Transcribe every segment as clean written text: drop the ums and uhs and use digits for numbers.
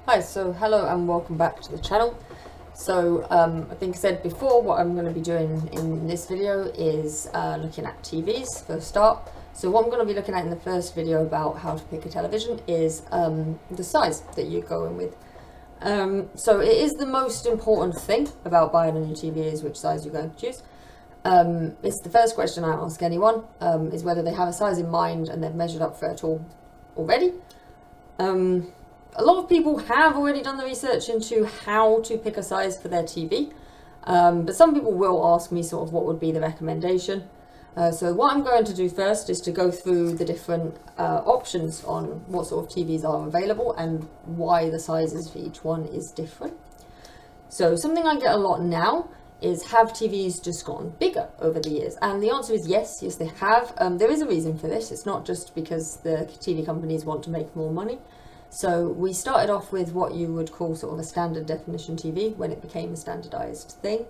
Hi, so hello and welcome back to the channel. So I think I said before, what I'm going to be doing in this video is looking at TVs for a start. So what I'm going to be looking at in the first video about how to pick a television is the size that you go in with. So it is the most important thing about buying a new TV is which size you're going to choose. It's the first question I ask anyone, is whether they have a size in mind and they've measured up for it all already. A lot of people have already done the research into how to pick a size for their TV, but some people will ask me sort of what would be the recommendation. So what I'm going to do first is to go through the different options on what sort of TVs are available and why the sizes for each one is different. So something I get a lot now is, have TVs just gotten bigger over the years? And the answer is yes, they have. There is a reason for this. It's not just because the TV companies want to make more money. So we started off with what you would call sort of a standard definition TV when it became a standardized thing.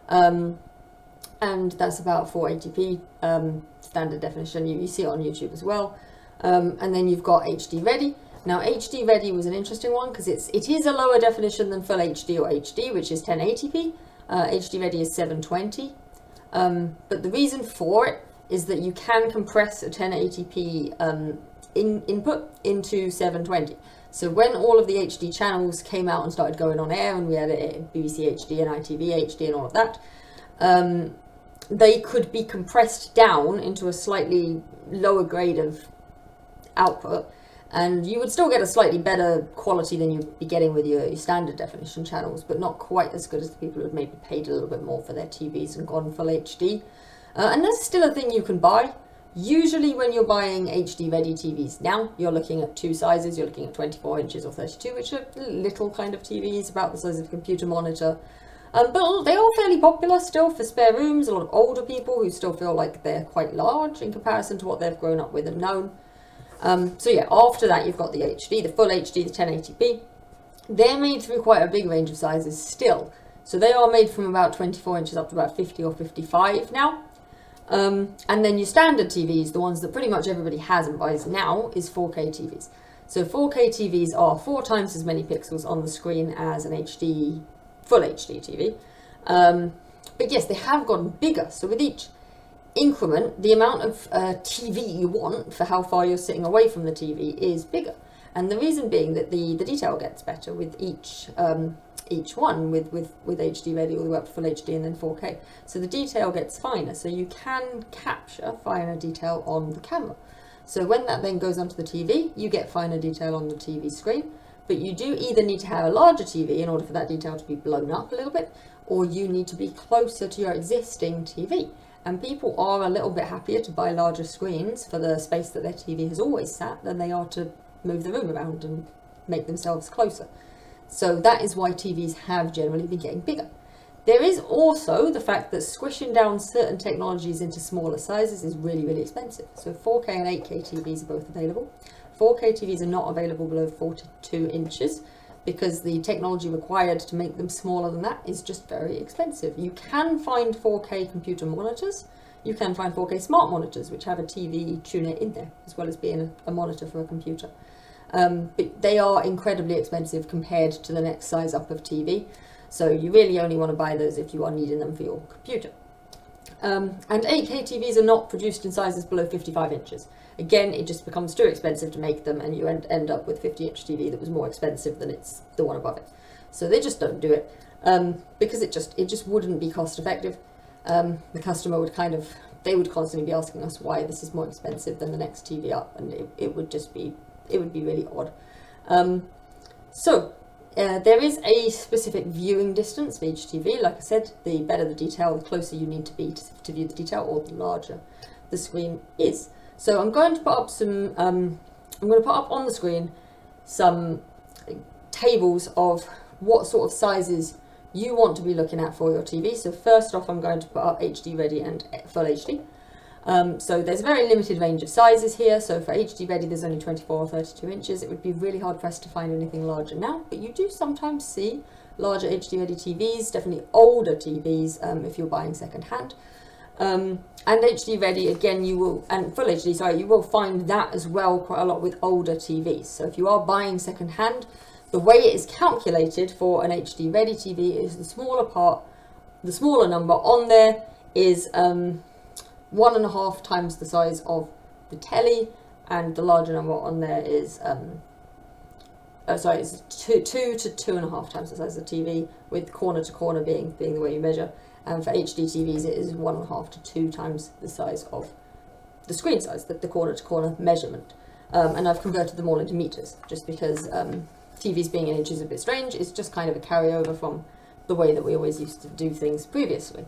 And that's about 480p standard definition. You see it on YouTube as well. And then you've got HD Ready. Now HD Ready was an interesting one because it is a lower definition than Full HD or HD, which is 1080p. HD Ready is 720. But the reason for it is that you can compress a 1080p input into 720. So when all of the HD channels came out and started going on air, and we had BBC HD and ITV HD and all of that, they could be compressed down into a slightly lower grade of output, and you would still get a slightly better quality than you'd be getting with your standard definition channels, but not quite as good as the people who had maybe paid a little bit more for their TVs and gone full HD. And that's still a thing you can buy. Usually when you're buying HD Ready TVs now, you're looking at two sizes. You're looking at 24 inches or 32, which are little kind of TVs, about the size of a computer monitor. But they are fairly popular still for spare rooms. A lot of older people who still feel like they're quite large in comparison to what they've grown up with and known. So yeah, after that you've got the HD, the Full HD, the 1080p. They're made through quite a big range of sizes still. So they are made from about 24 inches up to about 50 or 55 now. And then your standard TVs, the ones that pretty much everybody has and buys now, is 4K TVs. So 4K TVs are 4 times as many pixels on the screen as an Full HD TV. But yes, they have gotten bigger. So with each increment, the amount of TV you want for how far you're sitting away from the TV is bigger. And the reason being that the detail gets better with each one, with HD Ready all the way up to Full HD and then 4K. So the detail gets finer, so you can capture finer detail on the camera. So when that then goes onto the TV, you get finer detail on the TV screen, but you do either need to have a larger TV in order for that detail to be blown up a little bit, or you need to be closer to your existing TV. And people are a little bit happier to buy larger screens for the space that their TV has always sat than they are to move the room around and make themselves closer. So that is why TVs have generally been getting bigger. There is also the fact that squishing down certain technologies into smaller sizes is really, really expensive. So 4K and 8K TVs are both available. 4K TVs are not available below 42 inches because the technology required to make them smaller than that is just very expensive. You can find 4K computer monitors. You can find 4K smart monitors, which have a TV tuner in there, as well as being a monitor for a computer. But they are incredibly expensive compared to the next size up of TV. So you really only want to buy those if you are needing them for your computer. And 8K TVs are not produced in sizes below 55 inches. Again, it just becomes too expensive to make them, and you end up with 50-inch TV that was more expensive than it's the one above it. So they just don't do it because it just wouldn't be cost effective. The customer would they would constantly be asking us why this is more expensive than the next TV up, and it would be really odd. There is a specific viewing distance for each TV. Like I said, the better the detail, the closer you need to be to view the detail, or the larger the screen is. So I'm going to put up I'm going to put up on the screen some tables of what sort of sizes you want to be looking at for your TV. So first off, I'm going to put up HD Ready and Full HD. So there's a very limited range of sizes here. So for HD Ready, there's only 24 or 32 inches. It would be really hard pressed to find anything larger now, but you do sometimes see larger HD Ready TVs, definitely older TVs if you're buying second hand. And HD Ready, again, and Full HD, sorry, you will find that as well quite a lot with older TVs. So if you are buying second hand, The way it is calculated for an HD ready TV is the smaller number on there is 1.5 times the size of the telly, and the larger number on there is it's 2 to 2.5 times the size of the TV, with corner to corner being the way you measure. And for HD TVs, it is 1.5 to 2 times the size of the screen size, the corner to corner measurement. And I've converted them all into meters, just because TVs being in inches is a bit strange. It's just kind of a carryover from the way that we always used to do things previously.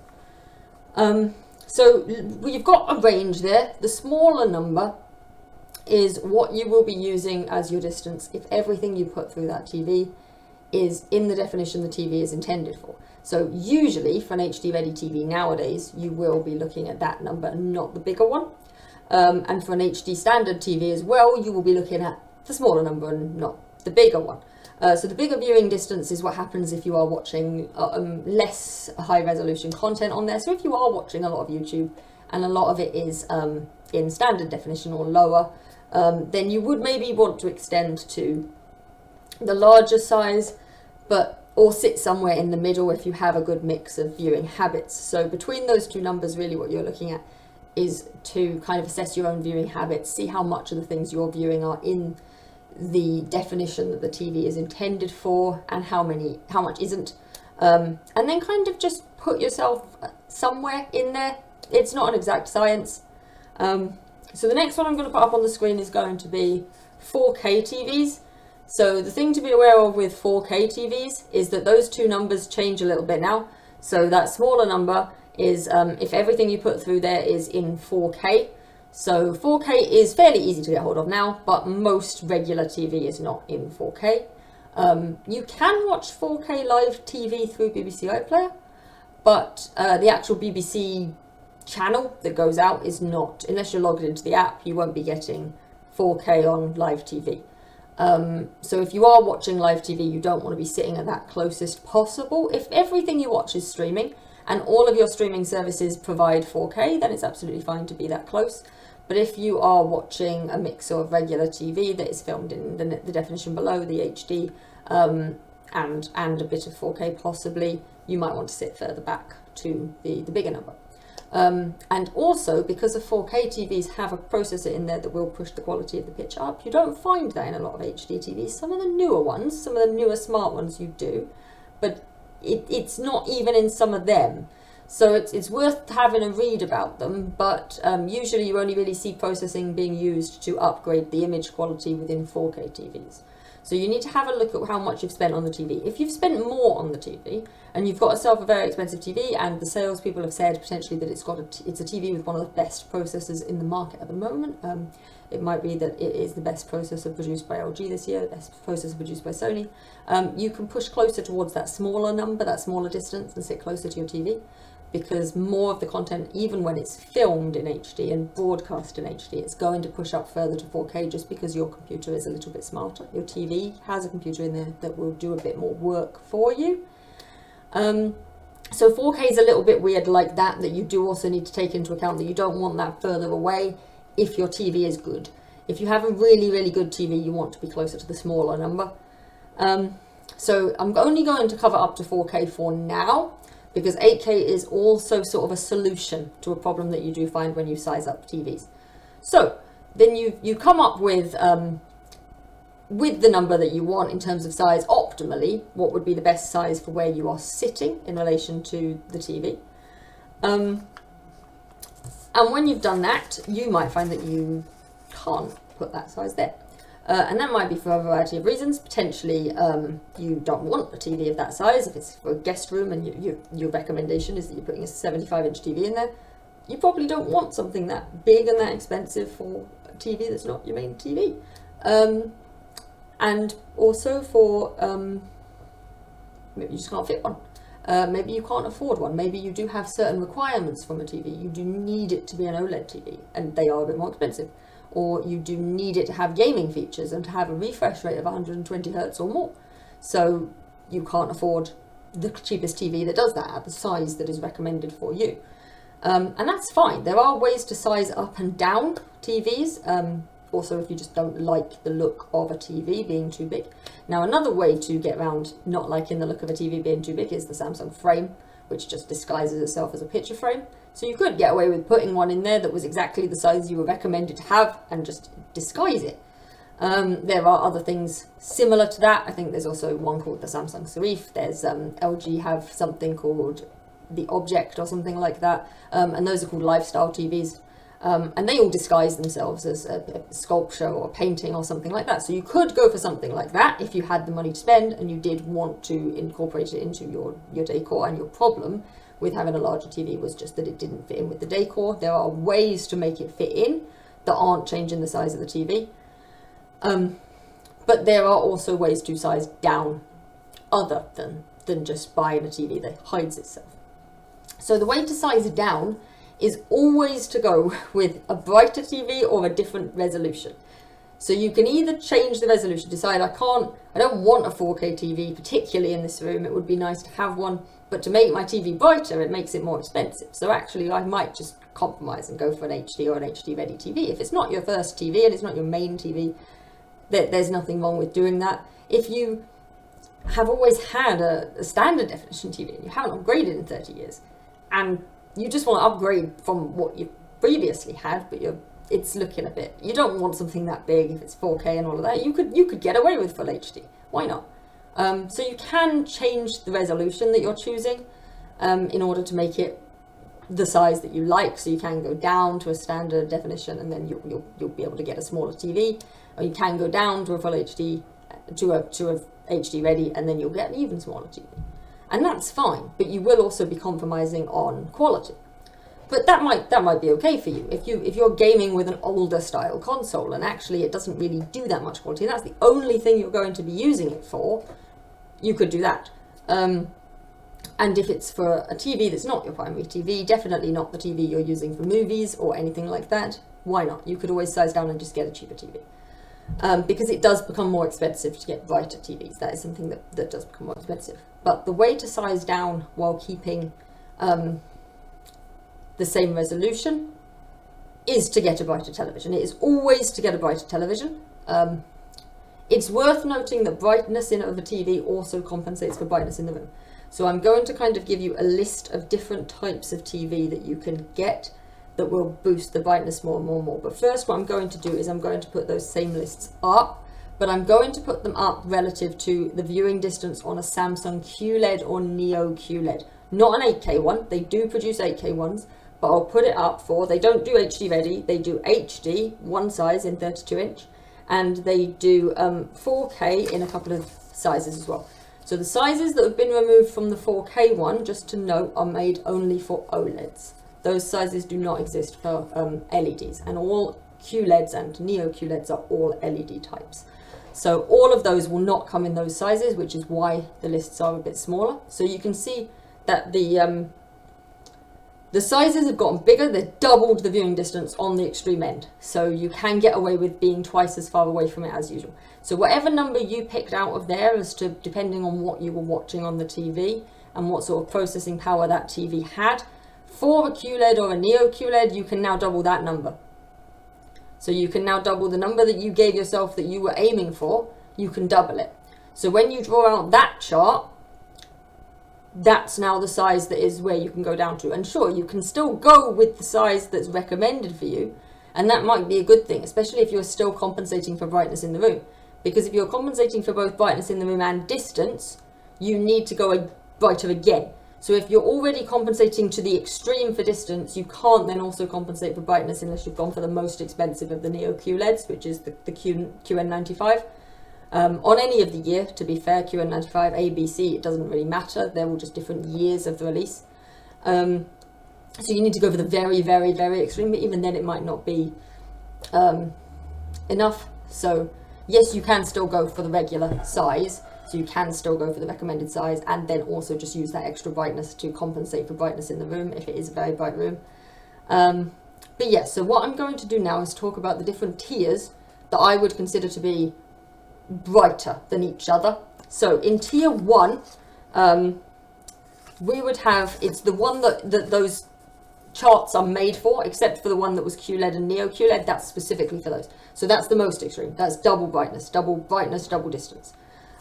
So you've got a range there. The smaller number is what you will be using as your distance if everything you put through that TV is in the definition the TV is intended for. So usually for an HD ready TV nowadays, you will be looking at that number, not the bigger one. And for an HD standard TV as well, you will be looking at the smaller number and not the bigger one. So the bigger viewing distance is what happens if you are watching less high resolution content on there. So if you are watching a lot of YouTube and a lot of it is in standard definition or lower, then you would maybe want to extend to the larger size, or sit somewhere in the middle if you have a good mix of viewing habits. So between those two numbers, really what you're looking at is to kind of assess your own viewing habits, see how much of the things you're viewing are in the definition that the TV is intended for, and how much isn't, and then kind of just put yourself somewhere in there. It's not an exact science. So the next one I'm going to put up on the screen is going to be 4K TVs. So the thing to be aware of with 4K TVs is that those two numbers change a little bit now. So that smaller number is if everything you put through there is in 4K. So 4K is fairly easy to get hold of now, but most regular TV is not in 4K. You can watch 4K live TV through BBC iPlayer, but the actual BBC channel that goes out is not, unless you're logged into the app, you won't be getting 4K on live TV. So if you are watching live TV, you don't want to be sitting at that closest possible. If everything you watch is streaming and all of your streaming services provide 4K, then it's absolutely fine to be that close. But if you are watching a mix of regular TV that is filmed in the definition below, the HD, and a bit of 4K possibly, you might want to sit further back to the bigger number. And also, because the 4K TVs have a processor in there that will push the quality of the picture up, you don't find that in a lot of HD TVs. Some of the newer ones, some of the newer smart ones you do, but it's not even in some of them. So it's worth having a read about them, but usually you only really see processing being used to upgrade the image quality within 4K TVs. So you need to have a look at how much you've spent on the TV. If you've spent more on the TV and you've got yourself a very expensive TV, and the salespeople have said potentially that it's a TV with one of the best processors in the market at the moment, it might be that it is the best processor produced by LG this year, the best processor produced by Sony. You can push closer towards that smaller number, that smaller distance, and sit closer to your TV, because more of the content, even when it's filmed in HD and broadcast in HD, it's going to push up further to 4K just because your computer is a little bit smarter. Your TV has a computer in there that will do a bit more work for you. So 4K is a little bit weird like that you do also need to take into account that you don't want that further away if your TV is good. If you have a really, really good TV, you want to be closer to the smaller number. So I'm only going to cover up to 4K for now, because 8K is also sort of a solution to a problem that you do find when you size up TVs. So then you come up with the number that you want in terms of size. Optimally, what would be the best size for where you are sitting in relation to the TV. And when you've done that, you might find that you can't put that size there. And that might be for a variety of reasons. Potentially, you don't want a TV of that size. If it's for a guest room and your recommendation is that you're putting a 75-inch TV in there, you probably don't want something that big and that expensive for a TV that's not your main TV. And also for, maybe you just can't fit one. Maybe you can't afford one. Maybe you do have certain requirements from a TV. You do need it to be an OLED TV, and they are a bit more expensive. Or you do need it to have gaming features and to have a refresh rate of 120 Hz or more. So you can't afford the cheapest TV that does that at the size that is recommended for you. And that's fine. There are ways to size up and down TVs. also if you just don't like the look of a TV being too big. Now another way to get around not liking the look of a TV being too big is the Samsung Frame, which just disguises itself as a picture frame. So you could get away with putting one in there that was exactly the size you were recommended to have and just disguise it. There are other things similar to that. I think there's also one called the Samsung Serif. There's LG have something called the Object or something like that, and those are called lifestyle TVs. And they all disguise themselves as a sculpture or a painting or something like that. So you could go for something like that if you had the money to spend and you did want to incorporate it into your decor. And your problem with having a larger TV was just that it didn't fit in with the decor. There are ways to make it fit in that aren't changing the size of the TV. But there are also ways to size down other than just buying a TV that hides itself. So the way to size down is always to go with a brighter TV or a different resolution. So you can either change the resolution, decide I don't want a 4K TV, particularly in this room, it would be nice to have one, but to make my TV brighter, it makes it more expensive. So actually I might just compromise and go for an HD or an HD ready TV. If it's not your first TV and it's not your main TV, there's nothing wrong with doing that. If you have always had a standard definition TV and you haven't upgraded in 30 years, and you just want to upgrade from what you previously had, but it's looking a bit, you don't want something that big. If it's 4K and all of that, you could get away with full HD. Why not? So you can change the resolution that you're choosing in order to make it the size that you like. So you can go down to a standard definition, and then you'll be able to get a smaller TV, or you can go down to a full HD to a HD ready, and then you'll get an even smaller TV. And that's fine, but you will also be compromising on quality. But that might be okay for you if you're gaming with an older style console and actually it doesn't really do that much quality. That's the only thing you're going to be using it for. You could do that. And if it's for a TV that's not your primary TV, definitely not the TV you're using for movies or anything like that, why not? You could always size down and just get a cheaper TV. Because it does become more expensive to get brighter TVs. That is something that does become more expensive. But the way to size down while keeping the same resolution is to get a brighter television. It is always to get a brighter television. It's worth noting that brightness of a TV also compensates for brightness in the room. So I'm going to kind of give you a list of different types of TV that you can get that will boost the brightness more and more and more. But first what I'm going to do is I'm going to put those same lists up, but I'm going to put them up relative to the viewing distance on a Samsung QLED or Neo QLED. Not an 8K one, they do produce 8K ones, but I'll put it up for, they don't do HD ready, they do HD, one size in 32 inch, and they do 4K in a couple of sizes as well. So the sizes that have been removed from the 4K one, just to note, are made only for OLEDs. Those sizes do not exist for LEDs, and all QLEDs and Neo QLEDs are all LED types. So all of those will not come in those sizes, which is why the lists are a bit smaller. So you can see that the sizes have gotten bigger. They've doubled the viewing distance on the extreme end. So you can get away with being twice as far away from it as usual. So whatever number you picked out of there, as to depending on what you were watching on the TV and what sort of processing power that TV had, for a QLED or a Neo QLED, you can now double that number. So you can now double the number that you gave yourself that you were aiming for, you can double it. So when you draw out that chart, that's now the size that is where you can go down to. And sure, you can still go with the size that's recommended for you, and that might be a good thing, especially if you're still compensating for brightness in the room. Because if you're compensating for both brightness in the room and distance, you need to go brighter again. So if you're already compensating to the extreme for distance, you can't then also compensate for brightness unless you've gone for the most expensive of the Neo QLEDs, which is the QN95. On any of the year, to be fair, QN95, A, B, C, it doesn't really matter. They're all just different years of the release. So you need to go for the very, very, very extreme, but even then it might not be enough. So yes, you can still go for the regular size. So you can still go for the recommended size and then also just use that extra brightness to compensate for brightness in the room if it is a very bright room. But yeah, so what I'm going to do now is talk about the different tiers that I would consider to be brighter than each other. So in tier 1, we would have, it's the one that those charts are made for, except for the one that was QLED and Neo QLED. That's specifically for those. So that's the most extreme. That's double brightness, double distance.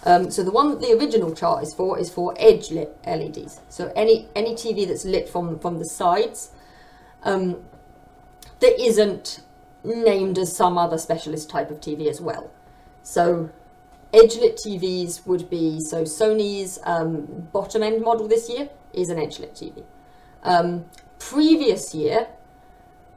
So the one that the original chart is for edge lit LEDs. So any TV that's lit from the sides that isn't named as some other specialist type of TV as well. So edge lit TVs would be, so Sony's bottom end model this year is an edge lit TV. Previous year,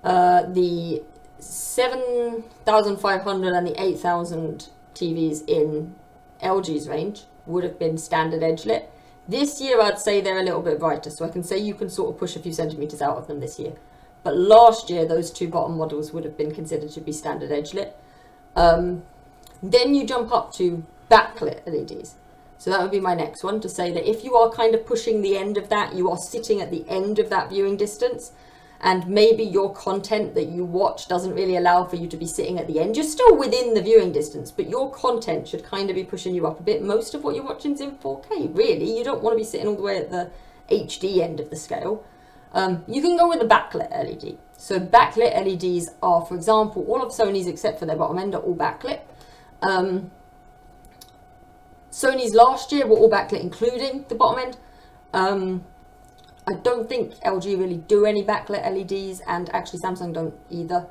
the 7,500 and the 8,000 TVs in LG's range would have been standard edge lit. This year I'd say they're a little bit brighter, so I can say you can sort of push a few centimeters out of them this year. But last year those two bottom models would have been considered to be standard edge lit. Then you jump up to backlit LEDs. So that would be my next one, to say that if you are kind of pushing the end of that, you are sitting at the end of that viewing distance, and maybe your content that you watch doesn't really allow for you to be sitting at the end. You're still within the viewing distance, but your content should kind of be pushing you up a bit. Most of what you're watching is in 4K, really. You don't want to be sitting all the way at the HD end of the scale. You can go with a backlit LED. So backlit LEDs are, for example, all of Sony's except for their bottom end are all backlit. Sony's last year were all backlit, including the bottom end. I don't think LG really do any backlit LEDs, and actually Samsung don't either.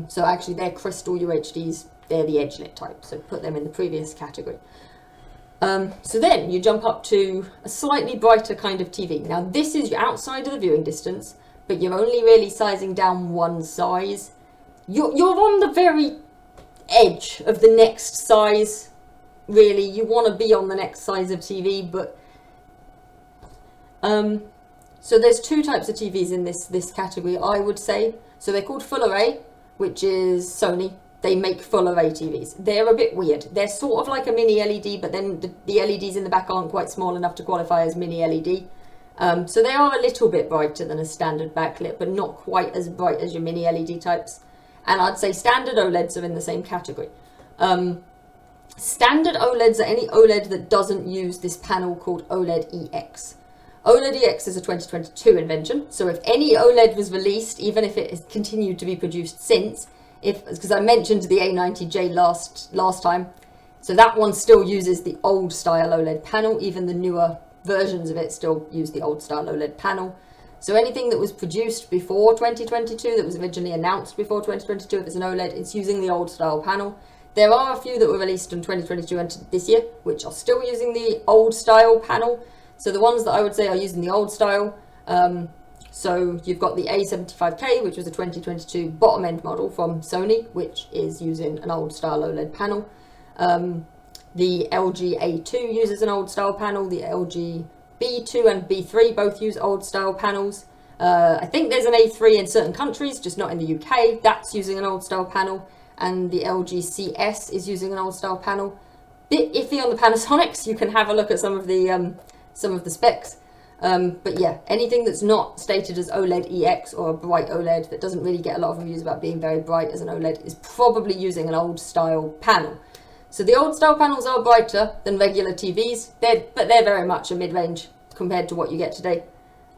So actually they're crystal UHDs, they're the edge lit type, so put them in the previous category. So then you jump up to a slightly brighter kind of TV. Now this is outside of the viewing distance, but you're only really sizing down one size. You're on the very edge of the next size, really. You want to be on the next size of TV, but so there's two types of TVs in this category, I would say. So they're called full array, which is Sony. They make full array TVs. They're a bit weird. They're sort of like a mini LED, but then the LEDs in the back aren't quite small enough to qualify as mini LED. So they are a little bit brighter than a standard backlit, but not quite as bright as your mini LED types. And I'd say standard OLEDs are in the same category. Standard OLEDs are any OLED that doesn't use this panel called OLED EX. OLED EX is a 2022 invention, so if any OLED was released, even if it has continued to be produced since, because I mentioned the A90J last time, so that one still uses the old style OLED panel. Even the newer versions of it still use the old style OLED panel. So anything that was produced before 2022, that was originally announced before 2022, if it's an OLED, it's using the old style panel. There are a few that were released in 2022 and this year, which are still using the old style panel. So the ones that I would say are using the old style, so you've got the A75K, which was a 2022 bottom end model from Sony, which is using an old style OLED panel. The LG A2 uses an old style panel. The LG B2 and B3 both use old style panels. I think there's an A3 in certain countries, just not in the UK. That's using an old style panel. And the LG CS is using an old style panel. Bit iffy on the Panasonics. You can have a look at some of the specs. But yeah, anything that's not stated as OLED EX or a bright OLED that doesn't really get a lot of reviews about being very bright as an OLED is probably using an old style panel. So the old style panels are brighter than regular TVs, but they're very much a mid-range compared to what you get today.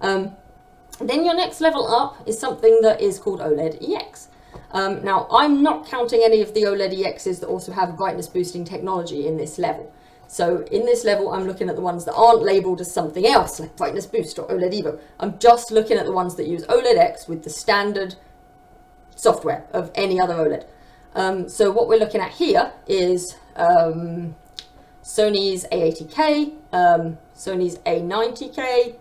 Then your next level up is something that is called OLED EX. Now, I'm not counting any of the OLED EXs that also have brightness boosting technology in this level. So in this level, I'm looking at the ones that aren't labeled as something else, like brightness boost or OLED Evo. I'm just looking at the ones that use OLED X with the standard software of any other OLED. So what we're looking at here is Sony's A80K, Sony's A90K,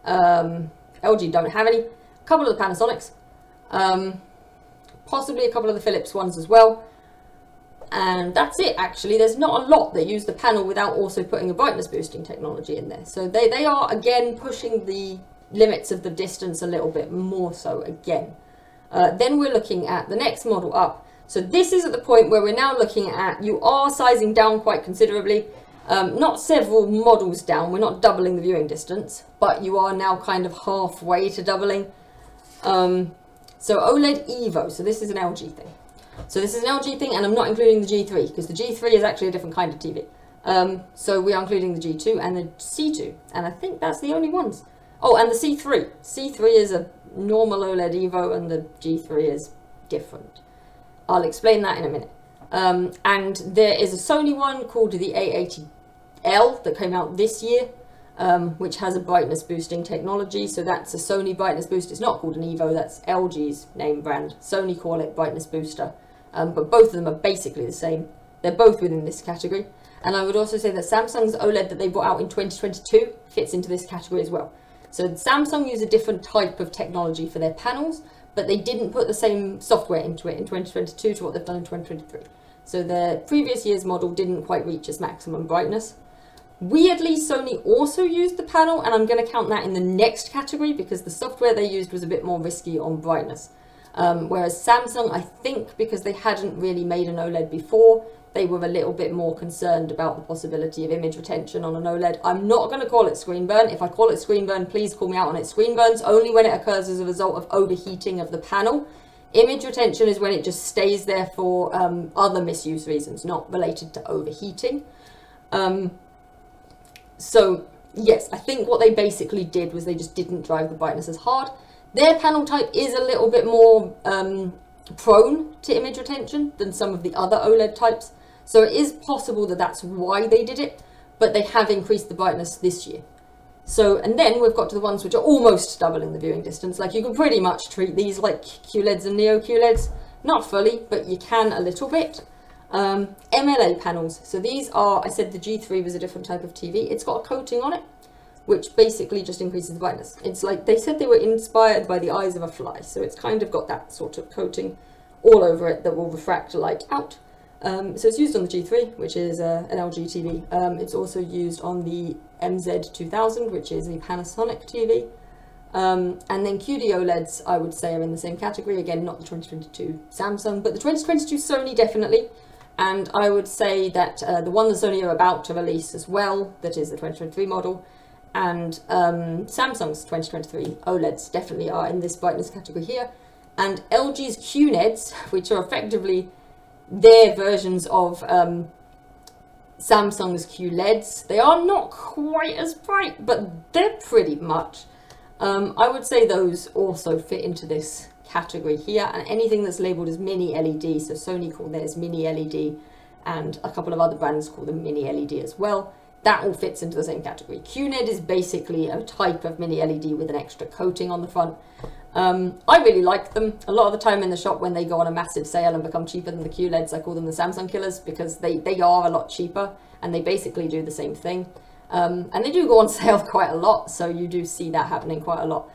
LG don't have any, a couple of the Panasonics, possibly a couple of the Philips ones as well. And that's it, actually. There's not a lot that use the panel without also putting a brightness boosting technology in there. So they are, again, pushing the limits of the distance a little bit more so again. Then we're looking at the next model up. So this is at the point where we're now looking at, you are sizing down quite considerably. Not several models down, we're not doubling the viewing distance, but you are now kind of halfway to doubling. So OLED Evo, so this is an LG thing. So this is an LG thing, and I'm not including the G3, because the G3 is actually a different kind of TV. So we are including the G2 and the C2, and I think that's the only ones. Oh, and the C3. C3 is a normal OLED Evo and the G3 is different. I'll explain that in a minute. And there is a Sony one called the A80L that came out this year, which has a brightness boosting technology. So that's a Sony brightness boost. It's not called an Evo, that's LG's name brand. Sony call it brightness booster. But both of them are basically the same. They're both within this category. And I would also say that Samsung's OLED that they brought out in 2022 fits into this category as well. So Samsung use a different type of technology for their panels, but they didn't put the same software into it in 2022 to what they've done in 2023. So the previous year's model didn't quite reach its maximum brightness. Weirdly, Sony also used the panel, and I'm going to count that in the next category because the software they used was a bit more risky on brightness. Whereas Samsung, I think because they hadn't really made an OLED before, they were a little bit more concerned about the possibility of image retention on an OLED. I'm not going to call it screen burn. If I call it screen burn, please call me out on it. Screen burn's only when it occurs as a result of overheating of the panel. Image retention is when it just stays there for other misuse reasons, not related to overheating. So yes, I think what they basically did was they just didn't drive the brightness as hard. Their panel type is a little bit more prone to image retention than some of the other OLED types. So it is possible that that's why they did it, but they have increased the brightness this year. So, and then we've got to the ones which are almost doubling the viewing distance. Like you can pretty much treat these like QLEDs and Neo QLEDs. Not fully, but you can a little bit. MLA panels. So these are, I said the G3 was a different type of TV. It's got a coating on it, which basically just increases the brightness. It's like, they said they were inspired by the eyes of a fly. So it's kind of got that sort of coating all over it that will refract light out. So it's used on the G3, which is an LG TV. It's also used on the MZ2000, which is a Panasonic TV. And then QD OLEDs, I would say, are in the same category. Again, not the 2022 Samsung, but the 2022 Sony definitely. And I would say that the one that Sony are about to release as well, that is the 2023 model, and Samsung's 2023 OLEDs definitely are in this brightness category here. And LG's QNEDs, which are effectively their versions of Samsung's QLEDs. They are not quite as bright, but they're pretty much. I would say those also fit into this category here, and anything that's labeled as mini LED, so Sony call theirs mini LED, and a couple of other brands call them mini LED as well. That all fits into the same category. QNED is basically a type of mini LED with an extra coating on the front. I really like them. A lot of the time in the shop when they go on a massive sale and become cheaper than the QLEDs, I call them the Samsung killers because they are a lot cheaper and they basically do the same thing. And they do go on sale quite a lot, so you do see that happening quite a lot.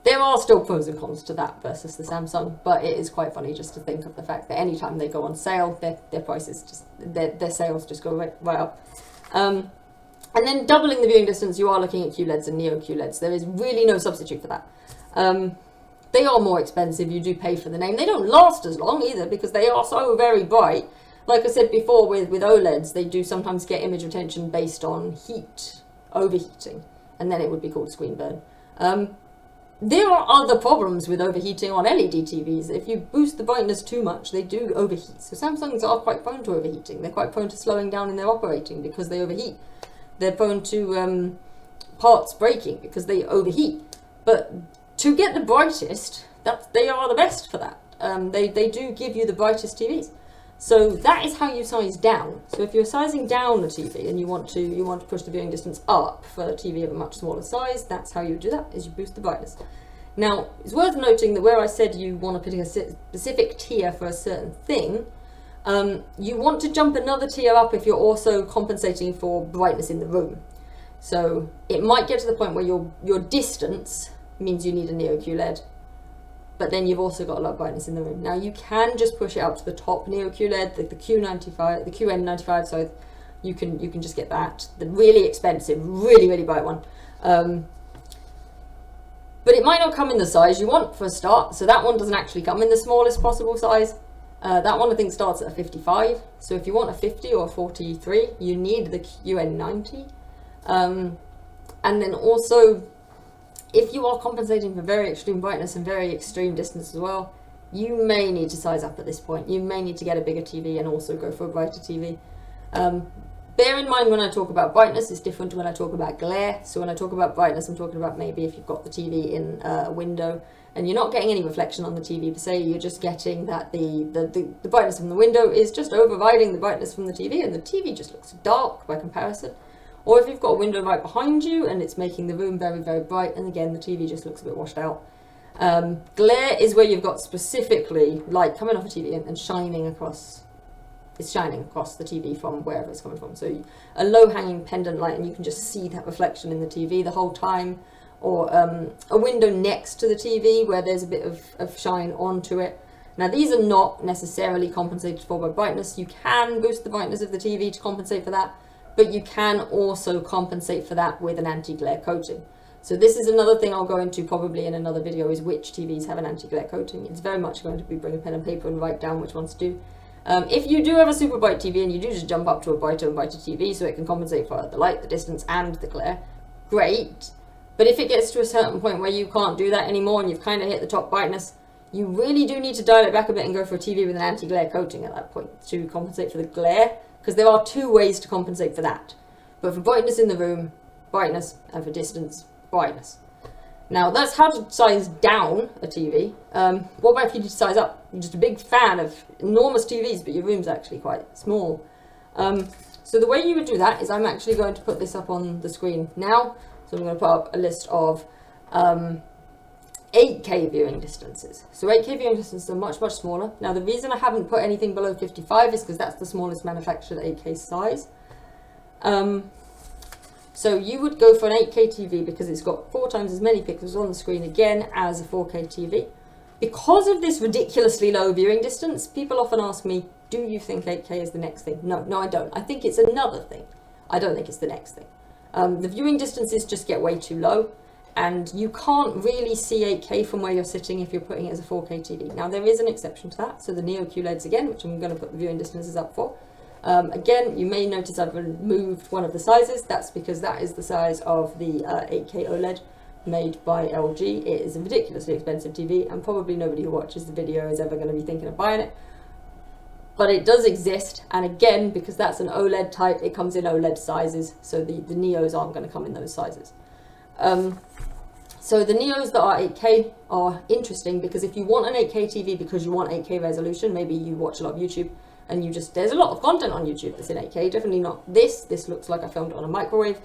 There are still pros and cons to that versus the Samsung, but it is quite funny just to think of the fact that anytime they go on sale, their prices just, their sales just go right up. And then doubling the viewing distance, you are looking at QLEDs and Neo QLEDs. There is really no substitute for that. They are more expensive, you do pay for the name. They don't last as long either because they are so very bright. Like I said before with OLEDs, they do sometimes get image retention based on heat, overheating, and then it would be called screen burn. There are other problems with overheating on LED TVs. If you boost the brightness too much, they do overheat. So Samsungs are quite prone to overheating. They're quite prone to slowing down in their operating because they overheat. They're prone to parts breaking because they overheat. But to get the brightest, they are the best for that. They do give you the brightest TVs. So that is how you size down. So if you're sizing down the TV and you want to push the viewing distance up for a TV of a much smaller size, that's how you do that, is you boost the brightness. Now, it's worth noting that where I said you want to put a specific tier for a certain thing, you want to jump another tier up if you're also compensating for brightness in the room. So it might get to the point where your distance means you need a Neo QLED, but then you've also got a lot of brightness in the room. Now you can just push it up to the top Neo QLED, the Q95, the QN95, so you can just get that, the really expensive, really bright one. But it might not come in the size you want for a start, so that one doesn't actually come in the smallest possible size. That one I think starts at a 55, so if you want a 50 or a 43, you need the QN90. And then also, if you are compensating for very extreme brightness and very extreme distance as well, you may need to size up at this point. You may need to get a bigger TV and also go for a brighter TV. Bear in mind when I talk about brightness, it's different to when I talk about glare. So when I talk about brightness, I'm talking about maybe if you've got the TV in a window and you're not getting any reflection on the TV per se, you're just getting that the brightness from the window is just overriding the brightness from the TV, and the TV just looks dark by comparison. Or if you've got a window right behind you and it's making the room very, very bright, and again, the TV just looks a bit washed out. Glare is where you've got specifically light coming off a TV and shining across. It's shining across the TV from wherever it's coming from. So a low-hanging pendant light, and you can just see that reflection in the TV the whole time. Or a window next to the TV where there's a bit of shine onto it. Now these are not necessarily compensated for by brightness. You can boost the brightness of the TV to compensate for that, but you can also compensate for that with an anti-glare coating. So this is another thing I'll go into probably in another video, is which TVs have an anti-glare coating. It's very much going to be bring a pen and paper and write down which ones do. If you do have a super bright TV and you do just jump up to a brighter and brighter TV so it can compensate for the light, the distance and the glare, great. But if it gets to a certain point where you can't do that anymore and you've kind of hit the top brightness, you really do need to dial it back a bit and go for a TV with an anti-glare coating at that point to compensate for the glare, because there are two ways to compensate for that. But for brightness in the room, brightness, and for distance, brightness. Now that's how to size down a TV. What about if you need to size up? You're just a big fan of enormous TVs, but your room's actually quite small. So the way you would do that is, I'm actually going to put this up on the screen now. So I'm going to put up a list of 8K viewing distances. So 8K viewing distances are much, much smaller. Now the reason I haven't put anything below 55 is because that's the smallest manufactured 8K size. So you would go for an 8K TV because it's got 4 times as many pixels on the screen again as a 4K TV. Because of this ridiculously low viewing distance, people often ask me, do you think 8K is the next thing? No, I don't. I think it's another thing. I don't think it's the next thing. The viewing distances just get way too low, and you can't really see 8K from where you're sitting if you're putting it as a 4K TV. Now there is an exception to that, so the Neo QLEDs again, which I'm going to put the viewing distances up for. Again, you may notice I've removed one of the sizes. That's because that is the size of the 8K OLED made by LG. It is a ridiculously expensive TV, and probably nobody who watches the video is ever going to be thinking of buying it. But it does exist, and again, because that's an OLED type, it comes in OLED sizes, so the Neos aren't going to come in those sizes. So the Neos that are 8K are interesting because if you want an 8K TV because you want 8K resolution, maybe you watch a lot of YouTube, and there's a lot of content on YouTube that's in 8K, definitely not this looks like I filmed it on a microwave,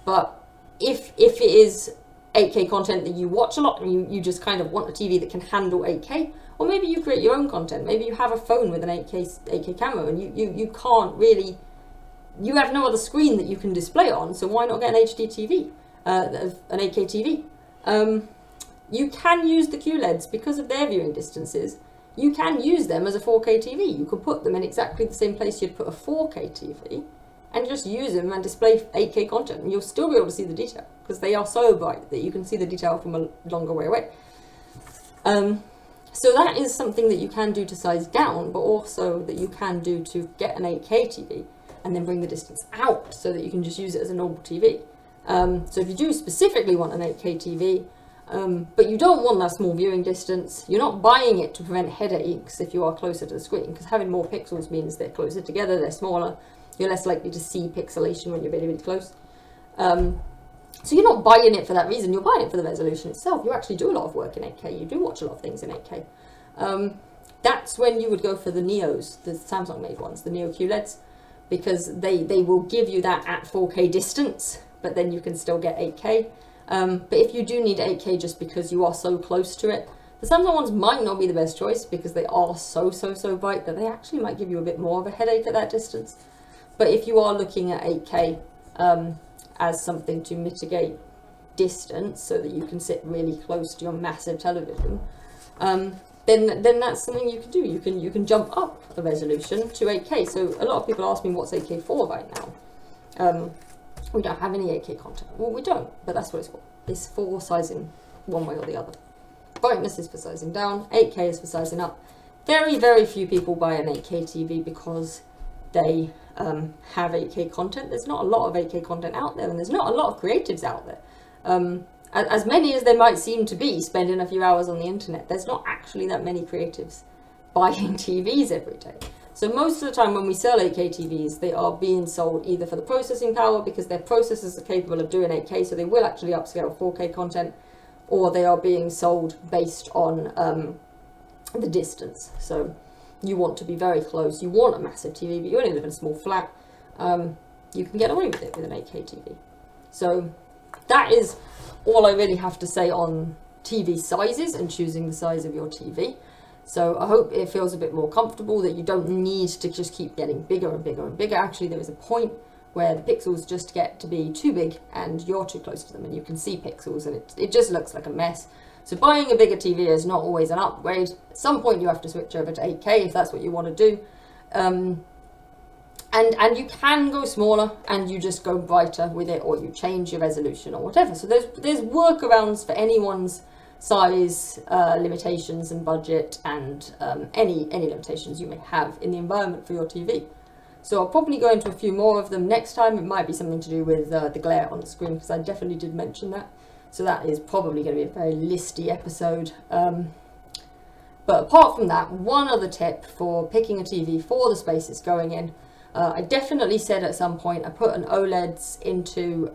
but if it is 8K content that you watch a lot and you just kind of want a TV that can handle 8K, or maybe you create your own content, maybe you have a phone with an 8K camera and you can't really, you have no other screen that you can display on, so why not get an HD TV, an 8K TV? You can use the QLEDs because of their viewing distances. You can use them as a 4K TV. You can put them in exactly the same place you'd put a 4K TV and just use them and display 8K content, and you'll still be able to see the detail because they are so bright that you can see the detail from a longer way away. So that is something that you can do to size down, but also that you can do to get an 8K TV and then bring the distance out so that you can just use it as a normal TV. So if you do specifically want an 8K TV, but you don't want that small viewing distance, you're not buying it to prevent headaches if you are closer to the screen, because having more pixels means they're closer together, they're smaller, you're less likely to see pixelation when you're really, really close. So you're not buying it for that reason, you're buying it for the resolution itself. You actually do a lot of work in 8K, you do watch a lot of things in 8K. That's when you would go for the Neos, the Samsung made ones, the Neo QLEDs, because they will give you that at 4K distance, but then you can still get 8K. But if you do need 8K just because you are so close to it, the Samsung ones might not be the best choice because they are so bright that they actually might give you a bit more of a headache at that distance. But if you are looking at 8K as something to mitigate distance so that you can sit really close to your massive television, then that's something you can do. You can jump up the resolution to 8K. So a lot of people ask me what's 8K for right now. We don't have any 8K content. Well, we don't, but that's what it's for. It's for sizing one way or the other. Brightness is for sizing down, 8K is for sizing up. Very, very few people buy an 8K TV because they have 8K content. There's not a lot of 8K content out there, and there's not a lot of creatives out there. As many as there might seem to be spending a few hours on the internet, there's not actually that many creatives buying TVs every day. So most of the time when we sell 8K TVs, they are being sold either for the processing power, because their processors are capable of doing 8K, so they will actually upscale 4K content, or they are being sold based on the distance. So you want to be very close, you want a massive TV, but you only live in a small flat, you can get away with it with an 8K TV. So that is all I really have to say on TV sizes and choosing the size of your TV. So I hope it feels a bit more comfortable, that you don't need to just keep getting bigger and bigger and bigger. Actually, there is a point where the pixels just get to be too big and you're too close to them and you can see pixels, and it just looks like a mess. So buying a bigger TV is not always an upgrade. At some point you have to switch over to 8K if that's what you want to do. And you can go smaller and you just go brighter with it, or you change your resolution or whatever. So there's workarounds for anyone's size limitations and budget, and any limitations you may have in the environment for your TV. So I'll probably go into a few more of them next time. It might be something to do with the glare on the screen, because I definitely did mention that. So that is probably going to be a very listy episode. But apart from that, one other tip for picking a TV for the space it's going in. I definitely said at some point I put an OLEDs into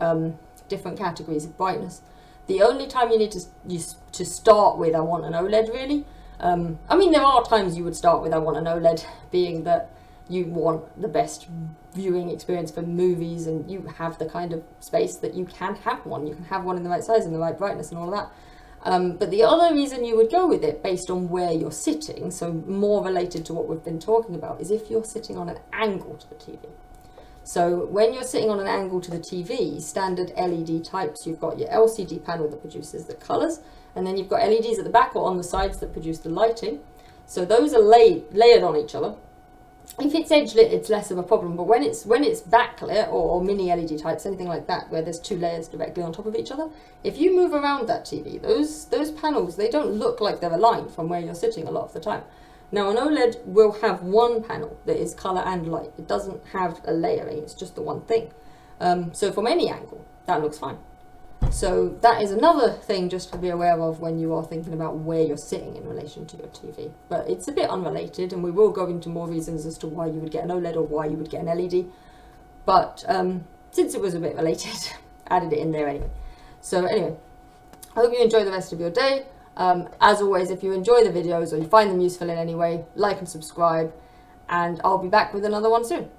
different categories of brightness. The only time you need to start with I want an OLED really. I mean, there are times you would start with I want an OLED, being that you want the best viewing experience for movies and you have the kind of space that you can have one. You can have one in the right size and the right brightness and all of that. But the other reason you would go with it based on where you're sitting, so more related to what we've been talking about, is if you're sitting on an angle to the TV. So when you're sitting on an angle to the TV, standard LED types, you've got your LCD panel that produces the colors, and then you've got LEDs at the back or on the sides that produce the lighting. So those are layered on each other. If it's edge lit, it's less of a problem, but when it's backlit or mini LED types, anything like that, where there's two layers directly on top of each other, if you move around that TV, those panels, they don't look like they're aligned from where you're sitting a lot of the time. Now, an OLED will have one panel that is color and light. It doesn't have a layering, it's just the one thing. So from any angle, that looks fine. So that is another thing just to be aware of when you are thinking about where you're sitting in relation to your TV. But it's a bit unrelated, and we will go into more reasons as to why you would get an OLED or why you would get an LED. But since it was a bit related, added it in there anyway. So anyway, I hope you enjoy the rest of your day. As always, if you enjoy the videos or you find them useful in any way, like and subscribe, and I'll be back with another one soon.